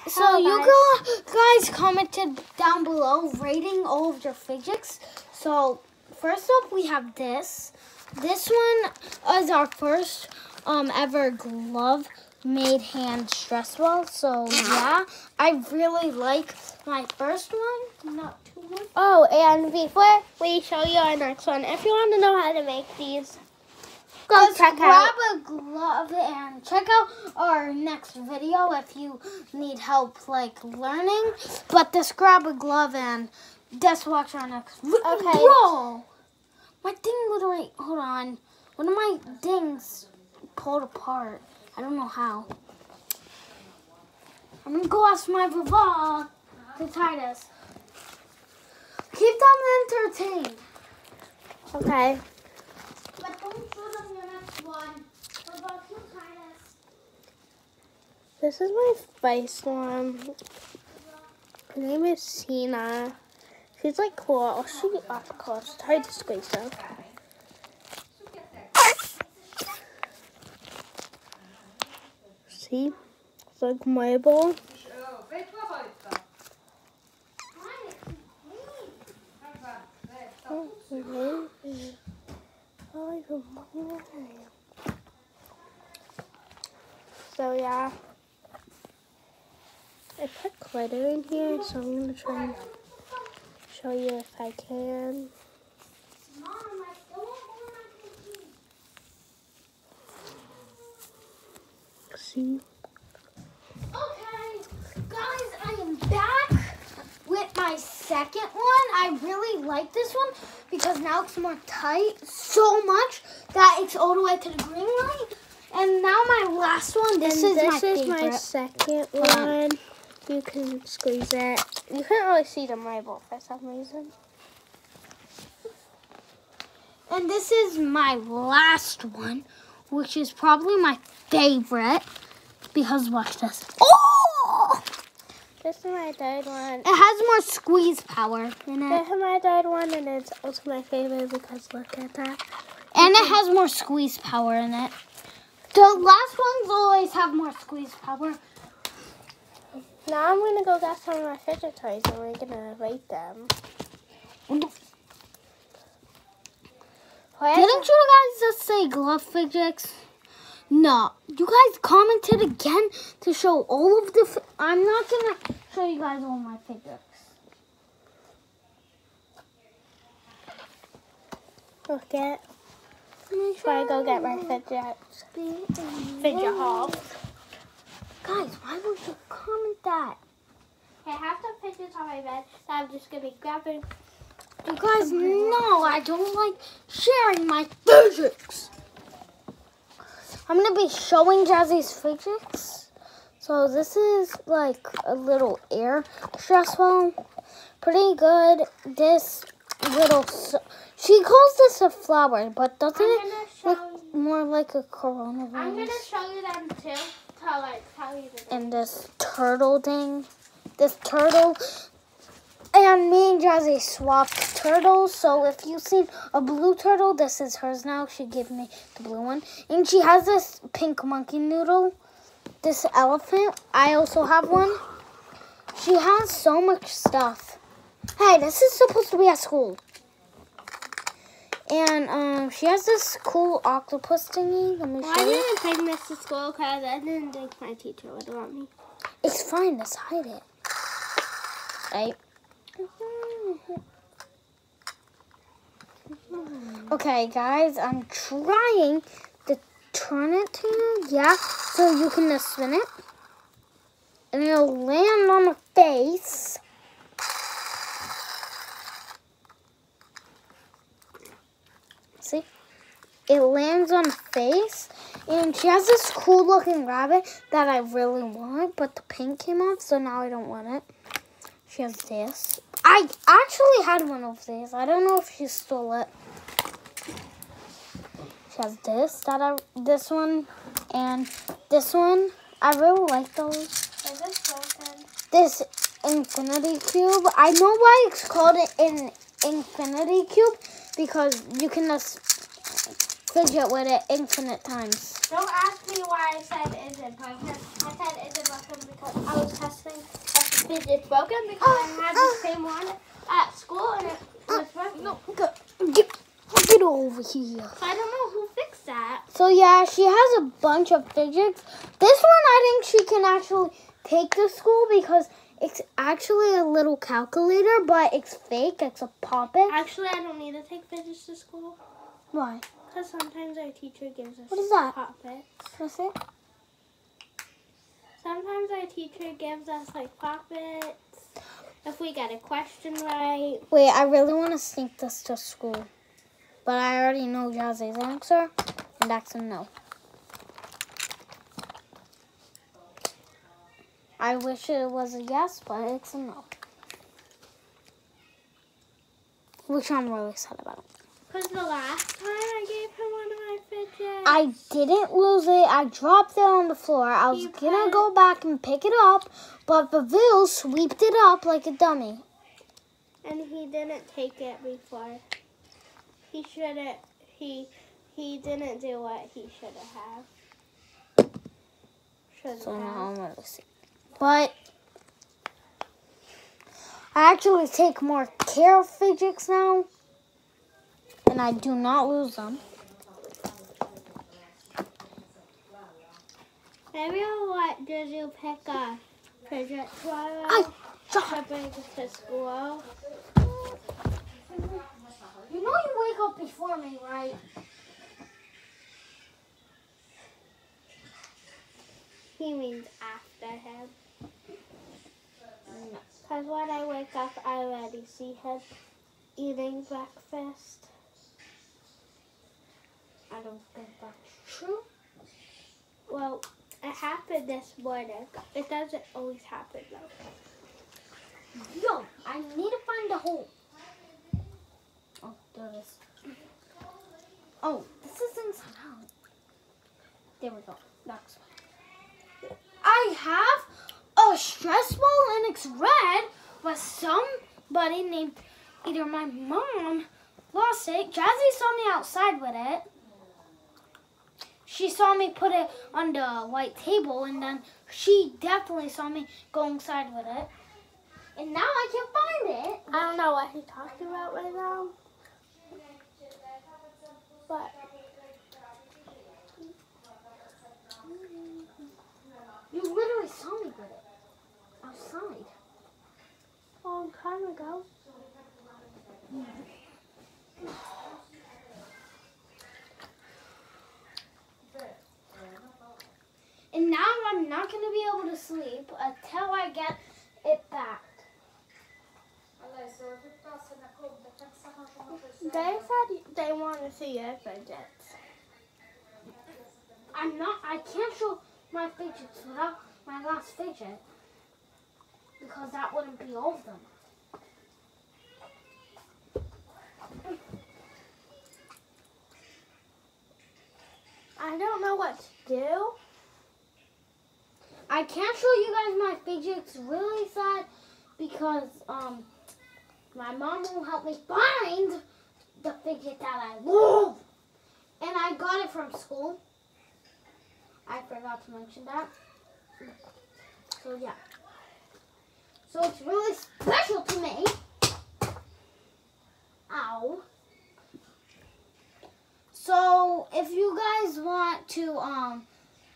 So you guys commented down below rating all of your fidgets. So first up we have this. This one is our first ever glove made hand stress ball. So yeah, I really like my first one. Not too much. Oh, and before we show you our next one, if you want to know how to make these, grab a glove and check out our next video if you need help like learning. But just grab a glove and just watch our next video. Okay. Bro! My thing literally, hold on. One of my things pulled apart. I don't know how. I'm gonna go ask my Vava to tie this. Keep them entertained. Okay. But don't show them your next one. What about you, Titus? This is my first one. Her name is Sina. She's like cool. I'll show you up close. It's hard to squeeze though. See? It's like marble. So yeah, I put glitter in here, so I'm gonna try and show you if I can. See? Okay, guys, I am back with my second one. I really like this one because now it's more tight so much that it's all the way to the green light. And now my last one, this is my second one. You can squeeze it. You can't really see the marble for some reason. And this is my last one, which is probably my favorite because watch this. Oh! This is my third one. It has more squeeze power in it. This is my third one, and it's also my favorite because look at that. And it has more squeeze power in it. The last ones always have more squeeze power. Now I'm going to go get some of my fidget toys, and we're going to rate them. Didn't you guys just say glove fidgets? No. You guys commented again to show all of the... I'm not going to show you guys all my fidgets. Look at... Before I go get my fidget haul. Guys, why would you comment that? I have some fidgets on my bed that I'm just going to be grabbing. You guys know I don't like sharing my fidgets. I'm going to be showing Jazzy's fidgets. So this is like a little air stress ball. Pretty good. This little... She calls this a flower, but doesn't it look more like a coronavirus? I'm going to show you them too. Tell you the and this turtle thing. This turtle. And me and Jazzy swapped turtles. So if you've seen a blue turtle, this is hers now. She gave me the blue one. And she has this pink monkey noodle. This elephant. I also have one. She has so much stuff. Hey, this is supposed to be at school. And she has this cool octopus thingy. Let me show you. I didn't bring this to school because I didn't think my teacher would want me. It's fine. Let's hide it. Right? Okay, guys. I'm trying to turn it to you. Yeah. So you can just spin it. And it'll land on the face. See? It lands on the face. And she has this cool looking rabbit that I really want. But the paint came off, so now I don't want it. She has this. I actually had one of these. I don't know if she stole it. She has this one, and this one. I really like those. Is this broken? This infinity cube. I know why it's called an infinity cube because you can just fidget with it infinite times. Don't ask me why I said isn't broken. I said isn't broken because I was testing if the fidget's broken because I had the same one at school and it was broken. No, get over here. So I don't know who fixed that. So yeah, she has a bunch of fidgets. This one I think she can actually take to school because it's actually a little calculator, but it's fake. It's a puppet. Actually, I don't need to take fidgets to school. Why? Because sometimes our teacher gives us What is that? puppets. What's it? Sometimes our teacher gives us like puppets if we get a question right. Wait, I really want to sneak this to school. But I already know Jazzy's answer, and that's a no. I wish it was a yes, but it's a no. Which I'm really sad about. Because the last time I gave her one of my fidgets. I didn't lose it. I dropped it on the floor. I was going to go back and pick it up, but Bavil sweeped it up like a dummy. And he didn't take it before. He shouldn't. He didn't do what he should have. So now I'm going to see. But I actually take more care of fidgets now. And I do not lose them. Maybe I'll let Dizzy pick a fidget tomorrow. I to bring it to school. You know you wake up before me, right? He means after him. Because when I wake up, I already see him eating breakfast. I don't think that's true. Well, it happened this morning. It doesn't always happen, though. Yo, I need to find the hole. Oh, there it is. Oh, this is inside out. There we go. That's why. I have a stress ball and it's red, but somebody named either my mom lost it. Jazzy saw me outside with it. She saw me put it on the white table, and then she definitely saw me go inside with it. And now I can't find it. I don't know what he's talking about right now. But you literally saw me with it outside. a long time ago. And now I'm not going to be able to sleep until I get it back. They said they want to see your fidgets. I can't show my fidgets without my last fidget. Because that wouldn't be all of them. I don't know what to do. I can't show you guys my fidgets really sad because my mom won't help me find the fidget that I love. And I got it from school. I forgot to mention that. So yeah. So it's really special to me. Ow. So if you guys want to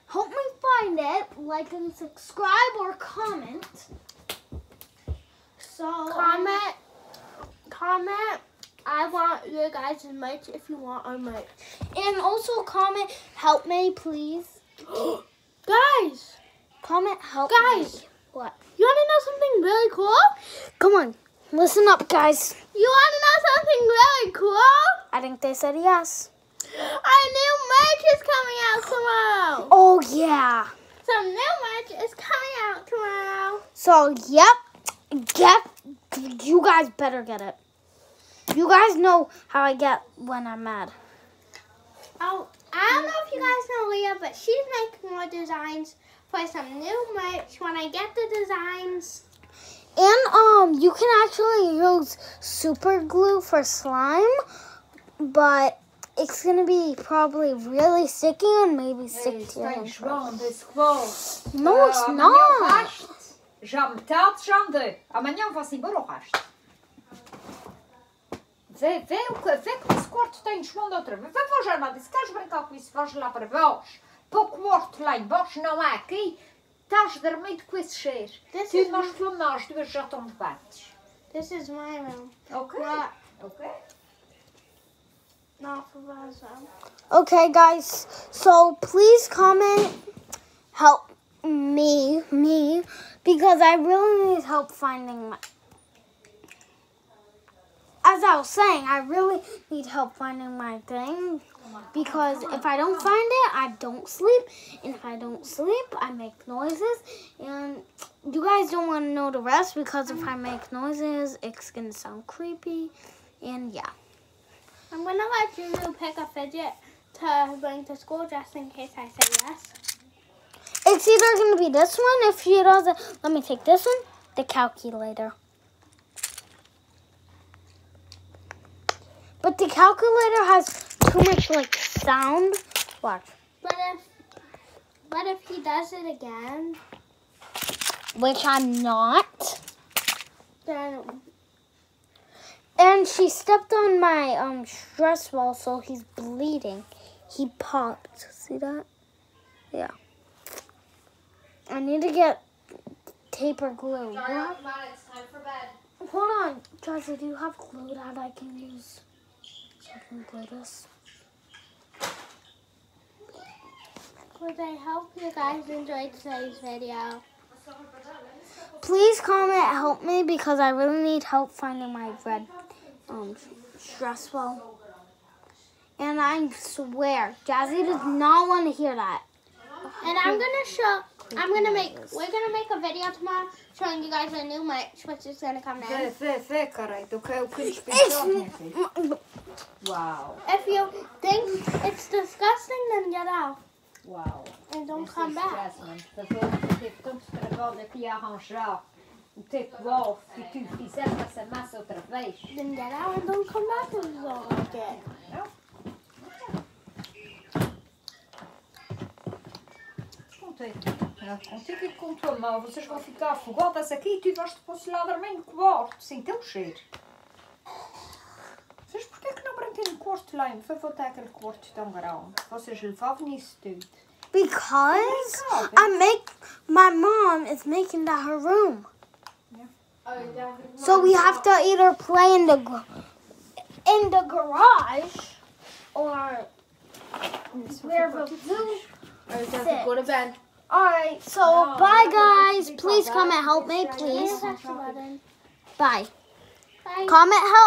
help me find it, like and subscribe or comment. So Comment. I want you guys' merch if you want our merch. And also comment, help me, please. Guys. Comment, help Guys. me. What? You want to know something really cool? Come on, listen up, guys. You want to know something really cool? I think they said yes. Our new merch is coming out tomorrow. Oh, yeah. Some new merch is coming out tomorrow. So, yep. You guys better get it. You guys know how I get when I'm mad. Oh, I don't know if you guys know Leah, but she's making more designs for some new merch when I get the designs. And you can actually use super glue for slime, but it's gonna be probably really sticky and maybe stick to your hands. No, it's not. Já metade já andei. Amanhã vai-se embora o resto. Vê como esse quarto tem desmonte outra vez. Vê, já nada. Se queres brincar com isso, vais lá para baixo. Para o quarto lá embaixo, não há aqui. Estás dormindo com esse cheiro. Nós duas já estamos bates. This is my room. Ok. Ok. Not for Vaza. Okay, guys. So please comment, help me, because I really need help finding my. As I was saying, I really need help finding my thing. Because if I don't find it, I don't sleep. And if I don't sleep, I make noises. And you guys don't want to know the rest because if I make noises, it's going to sound creepy. And yeah. I'm going to let Juju pick a fidget to bring to school just in case I say yes. It's either going to be this one. If she doesn't, let me take this one. The calculator. But the calculator has too much like sound. Watch. But if he does it again, which I'm not. then And she stepped on my stress ball, so he's bleeding. He popped. See that? Yeah. I need to get tape or glue. Come on, it's time for bed. Hold on, Jazzy, do you have glue that I can use? So I can glue this. would I hope you guys enjoyed today's video. Please comment, help me, because I really need help finding my red stress ball. And I swear, Jazzy does not want to hear that. And we're gonna make a video tomorrow showing you guys our new merch, which is gonna come in. Wow. If you think it's disgusting, then get out Wow. and don't come back. Tanto trabalho aqui a arranjar o teu copo que tu fizeste essa massa outra vez. Then get out and don't come back if you don't like it. Contigo e com tua mão, vocês vão ficar afogadas aqui e tu vais depois lá dormir no quarto, sem teu cheiro. Vocês porquê que não brincam no quarto lá? Foi voltar aquele quarto tão grande. Vocês levavam isso tudo. Because my mom is making that her room. So we have to either play in the garage or wherever you sit. Go to bed. Alright, so bye guys. Please comment, help me, please. Press the button. Bye. Bye. Comment, help.